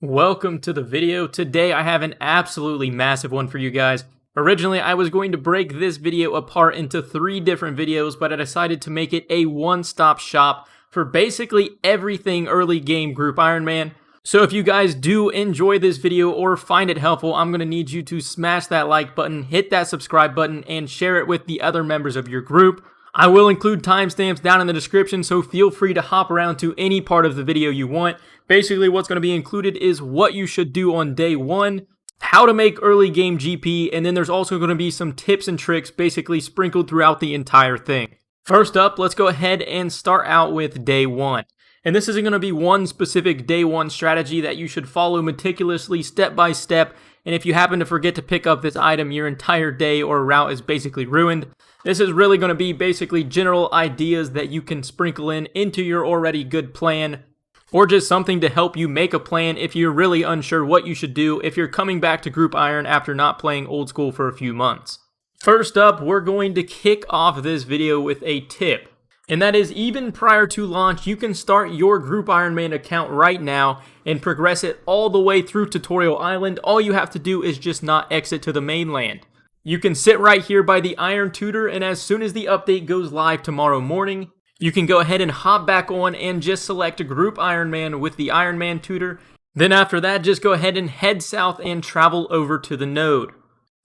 Welcome to the video. Today I have an absolutely massive one for you guys. Originally I was going to break this video apart into 3 different videos, but I decided to make it a one-stop shop for basically everything early game group Ironman. So if you guys do enjoy this video or find it helpful, I'm going to need you to smash that like button, hit that subscribe button, and share it with the other members of your group. I will include timestamps down in the description, so feel free to hop around to any part of the video you want. Basically, what's going to be included is what you should do on day 1, how to make early game GP, and then there's also going to be some tips and tricks basically sprinkled throughout the entire thing. First up, let's go ahead and start out with day 1. And this isn't going to be one specific day 1 strategy that you should follow meticulously step by step, and if you happen to forget to pick up this item, your entire day or route is basically ruined. This is really going to be basically general ideas that you can sprinkle into your already good plan, or just something to help you make a plan if you're really unsure what you should do if you're coming back to Group Iron after not playing Old School for a few months. First up, we're going to kick off this video with a tip. And that is, even prior to launch, you can start your Group Ironman account right now and progress it all the way through Tutorial Island. All you have to do is just not exit to the mainland. You can sit right here by the Iron Tutor, and as soon as the update goes live tomorrow morning, you can go ahead and hop back on and just select a Group Ironman with the Ironman Tutor. Then after that, just go ahead and head south and travel over to the node.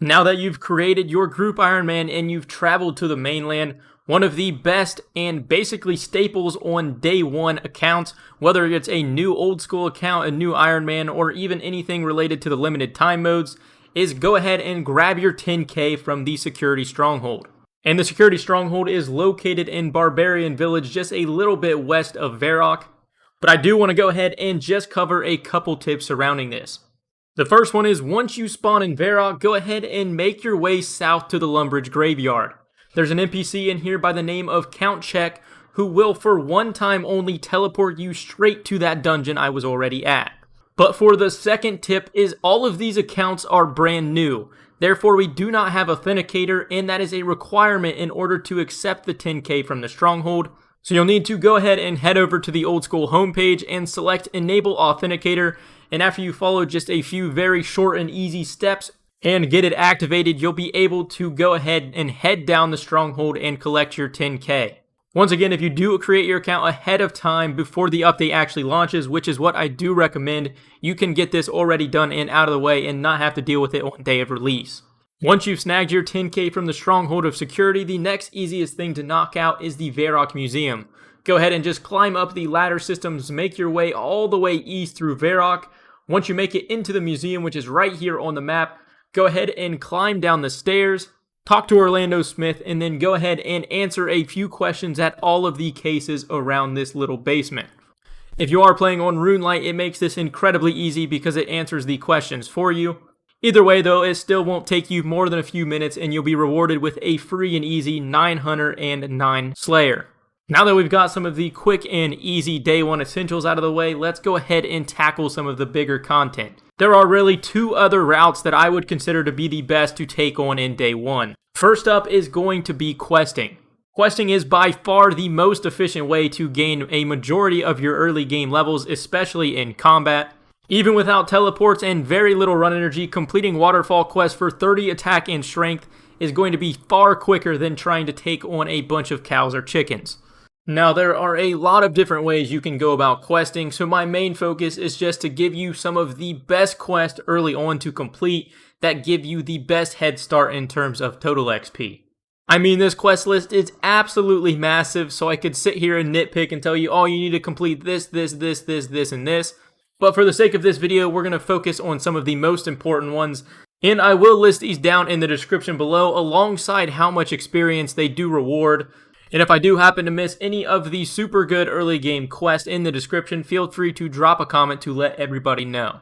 Now that you've created your Group Ironman and you've traveled to the mainland, one of the best and basically staples on day 1 accounts, whether it's a new Old School account, a new Ironman, or even anything related to the limited time modes, is go ahead and grab your 10K from the Security Stronghold. And the Security Stronghold is located in Barbarian Village, just a little bit west of Varrock. But I do want to go ahead and just cover a couple tips surrounding this. The first one is, once you spawn in Varrock, go ahead and make your way south to the Lumbridge Graveyard. There's an NPC in here by the name of Count Check, who will for one time only teleport you straight to that dungeon I was already at. But for the second tip is, all of these accounts are brand new. Therefore, we do not have Authenticator, and that is a requirement in order to accept the 10K from the Stronghold. So you'll need to go ahead and head over to the Old School homepage and select Enable Authenticator, and after you follow just a few very short and easy steps and get it activated, you'll be able to go ahead and head down the Stronghold and collect your 10K. Once again, if you do create your account ahead of time before the update actually launches, which is what I do recommend, you can get this already done and out of the way and not have to deal with it on day of release. Once you've snagged your 10K from the Stronghold of Security, the next easiest thing to knock out is the Varrock Museum. Go ahead and just climb up the ladder systems, make your way all the way east through Varrock. Once you make it into the museum, which is right here on the map, go ahead and climb down the stairs, talk to Orlando Smith, and then go ahead and answer a few questions at all of the cases around this little basement. If you are playing on RuneLite, it makes this incredibly easy because it answers the questions for you. Either way though, it still won't take you more than a few minutes and you'll be rewarded with a free and easy 909 Slayer. Now that we've got some of the quick and easy day 1 essentials out of the way, let's go ahead and tackle some of the bigger content. There are really 2 other routes that I would consider to be the best to take on in day 1. First up is going to be questing. Questing is by far the most efficient way to gain a majority of your early game levels, especially in combat. Even without teleports and very little run energy, completing waterfall quests for 30 attack and strength is going to be far quicker than trying to take on a bunch of cows or chickens. Now, there are a lot of different ways you can go about questing, so my main focus is just to give you some of the best quests early on to complete that give you the best head start in terms of total XP. I mean, this quest list is absolutely massive, so I could sit here and nitpick and tell you, oh, you need to complete this, and this. But for the sake of this video, we're going to focus on some of the most important ones, and I will list these down in the description below alongside how much experience they do reward. And if I do happen to miss any of the super good early game quests in the description, feel free to drop a comment to let everybody know.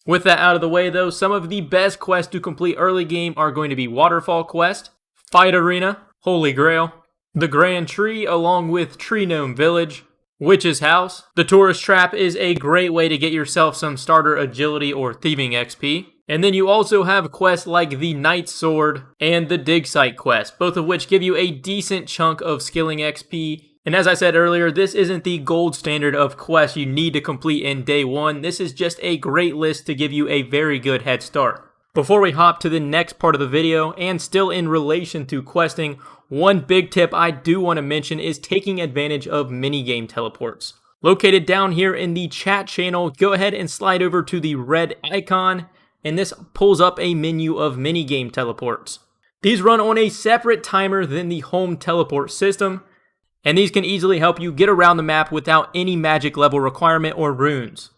With that out of the way though, some of the best quests to complete early game are going to be Waterfall Quest, Fight Arena, Holy Grail, the Grand Tree along with Tree Gnome Village, Witch's House. The Tourist Trap is a great way to get yourself some starter agility or thieving XP. And then you also have quests like the Knight's Sword and the Dig Site quest, both of which give you a decent chunk of skilling XP And as I said earlier, this isn't the gold standard of quests you need to complete in day one. This is just a great list to give you a very good head start. Before we hop to the next part of the video, and still in relation to questing, one big tip I do want to mention is taking advantage of minigame teleports. Located down here in the chat channel, go ahead and slide over to the red icon, and this pulls up a menu of minigame teleports. These run on a separate timer than the home teleport system, and these can easily help you get around the map without any magic level requirement or runes.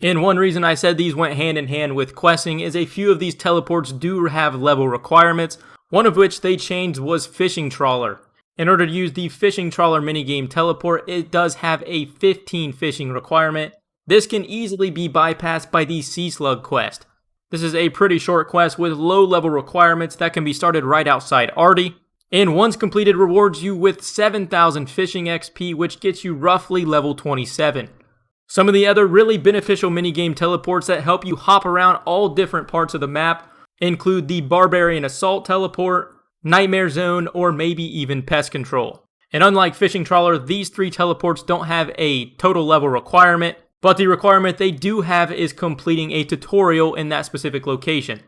And one reason I said these went hand in hand with questing is a few of these teleports do have level requirements, one of which they changed was Fishing Trawler. In order to use the Fishing Trawler minigame teleport, it does have a 15 fishing requirement. This can easily be bypassed by the Sea Slug quest. This is a pretty short quest with low level requirements that can be started right outside Arty, and once completed rewards you with 7,000 fishing XP, which gets you roughly level 27. Some of the other really beneficial minigame teleports that help you hop around all different parts of the map include the Barbarian Assault teleport, Nightmare Zone, or maybe even Pest Control. And unlike Fishing Trawler, these three teleports don't have a total level requirement, but the requirement they do have is completing a tutorial in that specific location.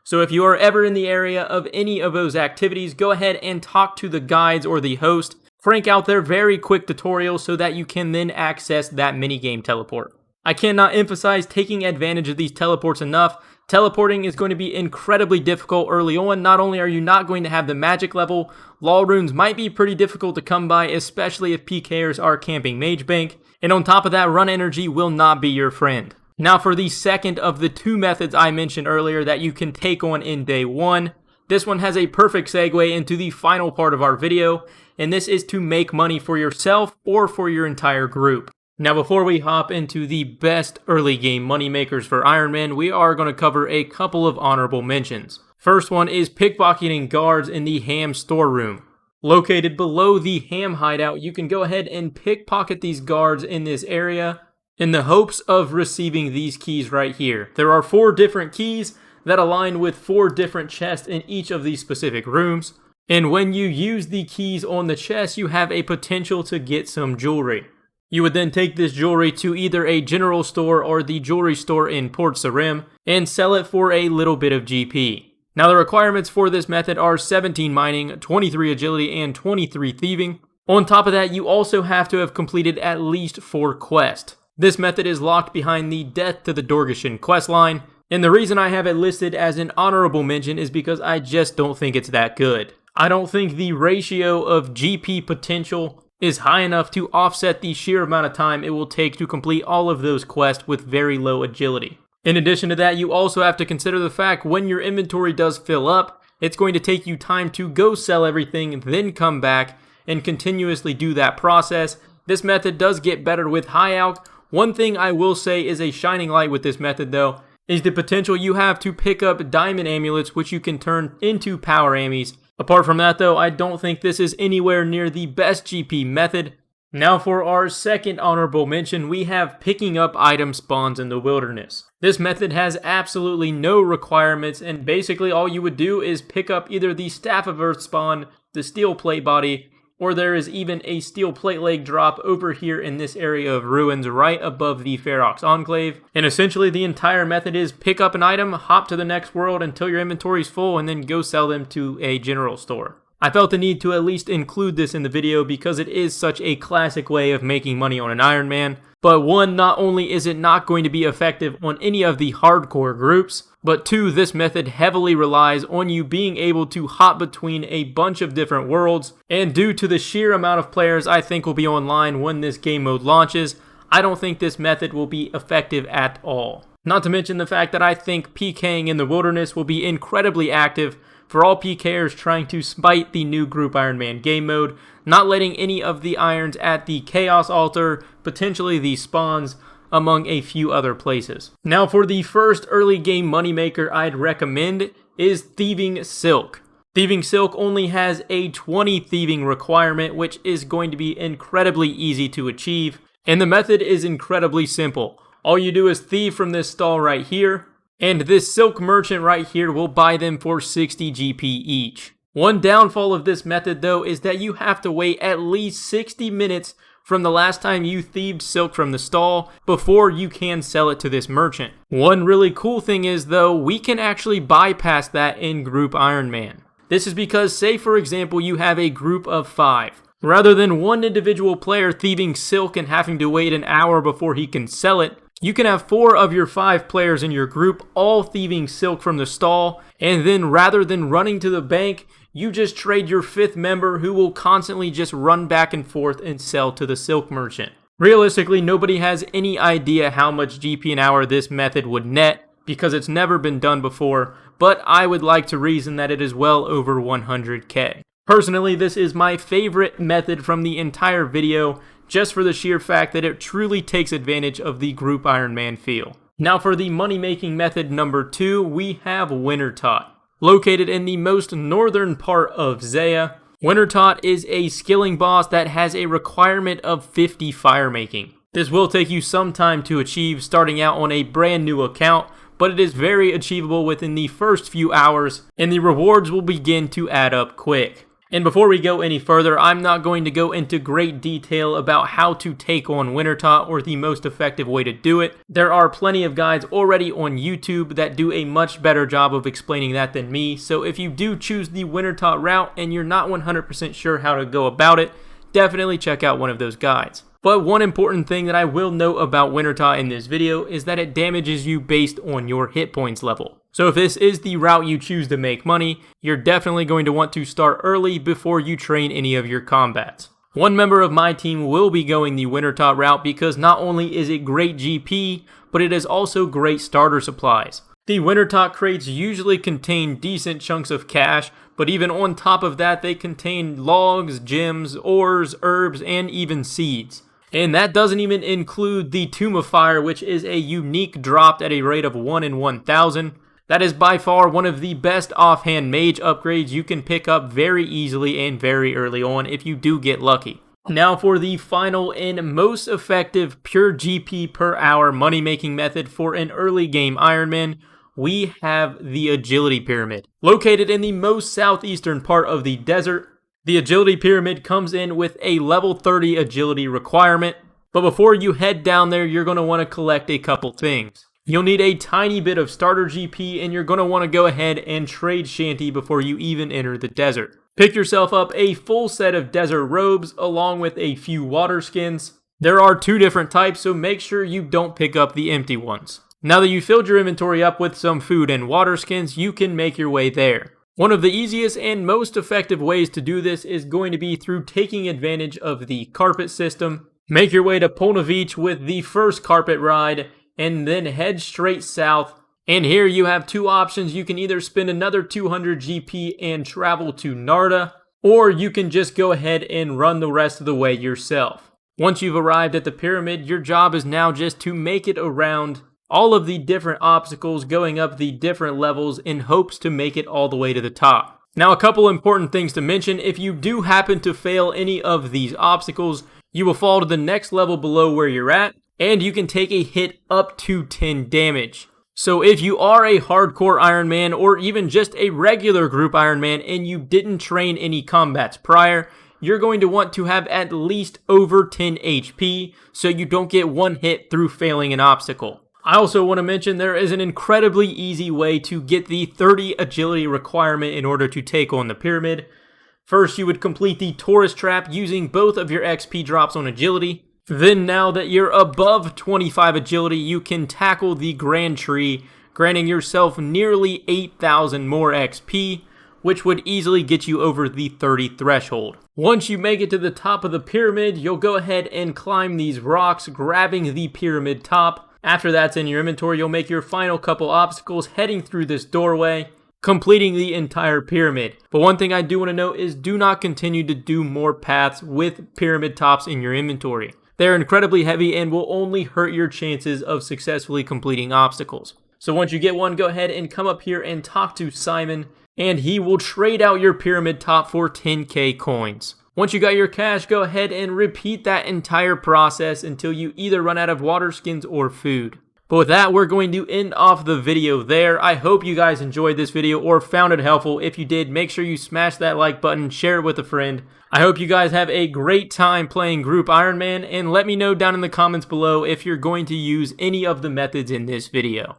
So if you are ever in the area of any of those activities, go ahead and talk to the guides or the host, crank out their very quick tutorial so that you can then access that minigame teleport. I cannot emphasize taking advantage of these teleports enough. Teleporting is going to be incredibly difficult early on. Not only are you not going to have the magic level, law runes might be pretty difficult to come by, especially if PKers are camping Mage Bank. And on top of that, run energy will not be your friend. Now for the second of the two methods I mentioned earlier that you can take on in day one. This one has a perfect segue into the final part of our video, and this is to make money for yourself or for your entire group. Now before we hop into the best early game money makers for Ironman, we are going to cover a couple of honorable mentions. First one is pickpocketing guards in the Ham storeroom. Located below the Ham hideout, you can go ahead and pickpocket these guards in this area in the hopes of receiving these keys right here. There are 4 different keys that align with 4 different chests in each of these specific rooms. And when you use the keys on the chest, you have a potential to get some jewelry. You would then take this jewelry to either a general store or the jewelry store in Port Sarim and sell it for a little bit of GP. Now the requirements for this method are 17 mining, 23 agility, and 23 thieving. On top of that, you also have to have completed at least 4 quests. This method is locked behind the Death to the Dorgeshin quest line, and the reason I have it listed as an honorable mention is because I just don't think it's that good. I don't think the ratio of GP potential is high enough to offset the sheer amount of time it will take to complete all of those quests with very low agility. In addition to that, you also have to consider the fact when your inventory does fill up, it's going to take you time to go sell everything, then come back and continuously do that process. This method does get better with high alch. One thing I will say is a shining light with this method though, is the potential you have to pick up diamond amulets which you can turn into power ammies. Apart from that though, I don't think this is anywhere near the best GP method. Now for our second honorable mention, we have picking up item spawns in the wilderness. This method has absolutely no requirements, and basically all you would do is pick up either the Staff of Earth spawn, the steel plate body, or there is even a steel plate leg drop over here in this area of ruins right above the Varrock Enclave. And essentially the entire method is pick up an item, hop to the next world until your inventory is full, and then go sell them to a general store. I felt the need to at least include this in the video because it is such a classic way of making money on an Ironman. But one, not only is it not going to be effective on any of the hardcore groups, but 2, this method heavily relies on you being able to hop between a bunch of different worlds, and due to the sheer amount of players I think will be online when this game mode launches, I don't think this method will be effective at all. Not to mention the fact that I think PKing in the wilderness will be incredibly active for all PKers trying to spite the new Group Ironman game mode, not letting any of the irons at the Chaos Altar, potentially the spawns, among a few other places. Now for the first early game moneymaker I'd recommend is Thieving Silk. Thieving Silk only has a 20 thieving requirement, which is going to be incredibly easy to achieve, and the method is incredibly simple. All you do is thieve from this stall right here, and this silk merchant right here will buy them for 60 GP each. One downfall of this method though is that you have to wait at least 60 minutes from the last time you thieved silk from the stall before you can sell it to this merchant. One really cool thing is though, we can actually bypass that in Group Ironman. This is because, say for example, you have a group of 5. Rather than one individual player thieving silk and having to wait an hour before he can sell it, you can have 4 of your 5 players in your group all thieving silk from the stall, and then rather than running to the bank, you just trade your 5th member who will constantly just run back and forth and sell to the silk merchant. Realistically, nobody has any idea how much GP an hour this method would net because it's never been done before, but I would like to reason that it is well over 100k. Personally, this is my favorite method from the entire video, just for the sheer fact that it truly takes advantage of the Group Ironman feel. Now for the money-making method number 2, we have Wintertot. Located in the most northern part of Zaya, Wintertot is a skilling boss that has a requirement of 50 firemaking. This will take you some time to achieve starting out on a brand new account, but it is very achievable within the first few hours, and the rewards will begin to add up quick. And before we go any further, I'm not going to go into great detail about how to take on Wintertot or the most effective way to do it. There are plenty of guides already on YouTube that do a much better job of explaining that than me, so if you do choose the Wintertot route and you're not 100% sure how to go about it, definitely check out one of those guides. But one important thing that I will note about Wintertot in this video is that it damages you based on your hit points level. So if this is the route you choose to make money, you're definitely going to want to start early before you train any of your combats. One member of my team will be going the Wintertot route because not only is it great GP, but it is also great starter supplies. The Wintertot crates usually contain decent chunks of cash, but even on top of that they contain logs, gems, ores, herbs, and even seeds. And that doesn't even include the Tomb of Fire, which is a unique drop at a rate of 1 in 1,000. That is by far one of the best offhand mage upgrades you can pick up very easily and very early on if you do get lucky. Now for the final and most effective pure GP per hour money making method for an early game Ironman, we have the Agility Pyramid. Located in the most southeastern part of the desert, the Agility Pyramid comes in with a level 30 agility requirement, but before you head down there, you're going to want to collect a couple things. You'll need a tiny bit of starter GP, and you're going to want to go ahead and trade shanty before you even enter the desert. Pick yourself up a full set of desert robes along with a few water skins. There are 2 different types, so make sure you don't pick up the empty ones. Now that you filled your inventory up with some food and water skins, you can make your way there. One of the easiest and most effective ways to do this is going to be through taking advantage of the carpet system. Make your way to Polnovich with the first carpet ride, and then head straight south. And here you have 2 options. You can either spend another 200 GP and travel to Narda, or you can just go ahead and run the rest of the way yourself. Once you've arrived at the pyramid, your job is now just to make it around all of the different obstacles going up the different levels in hopes to make it all the way to the top. Now a couple important things to mention: if you do happen to fail any of these obstacles, you will fall to the next level below where you're at, and you can take a hit up to 10 damage. So if you are a hardcore Ironman or even just a regular group Ironman and you didn't train any combats prior, you're going to want to have at least over 10 HP so you don't get one hit through failing an obstacle. I also want to mention there is an incredibly easy way to get the 30 agility requirement in order to take on the pyramid. First, you would complete the Taurus trap using both of your XP drops on agility. Then now that you're above 25 agility, you can tackle the Grand Tree, granting yourself nearly 8,000 more XP, which would easily get you over the 30 threshold. Once you make it to the top of the pyramid, you'll go ahead and climb these rocks, grabbing the pyramid top. After that's in your inventory, you'll make your final couple obstacles heading through this doorway, completing the entire pyramid. But one thing I do want to note is do not continue to do more paths with pyramid tops in your inventory. They're incredibly heavy and will only hurt your chances of successfully completing obstacles. So once you get one, go ahead and come up here and talk to Simon, and he will trade out your pyramid top for 10k coins. Once you got your cash, go ahead and repeat that entire process until you either run out of water skins or food. But with that, we're going to end off the video there. I hope you guys enjoyed this video or found it helpful. If you did, make sure you smash that like button, share it with a friend. I hope you guys have a great time playing Group Ironman, and let me know down in the comments below if you're going to use any of the methods in this video.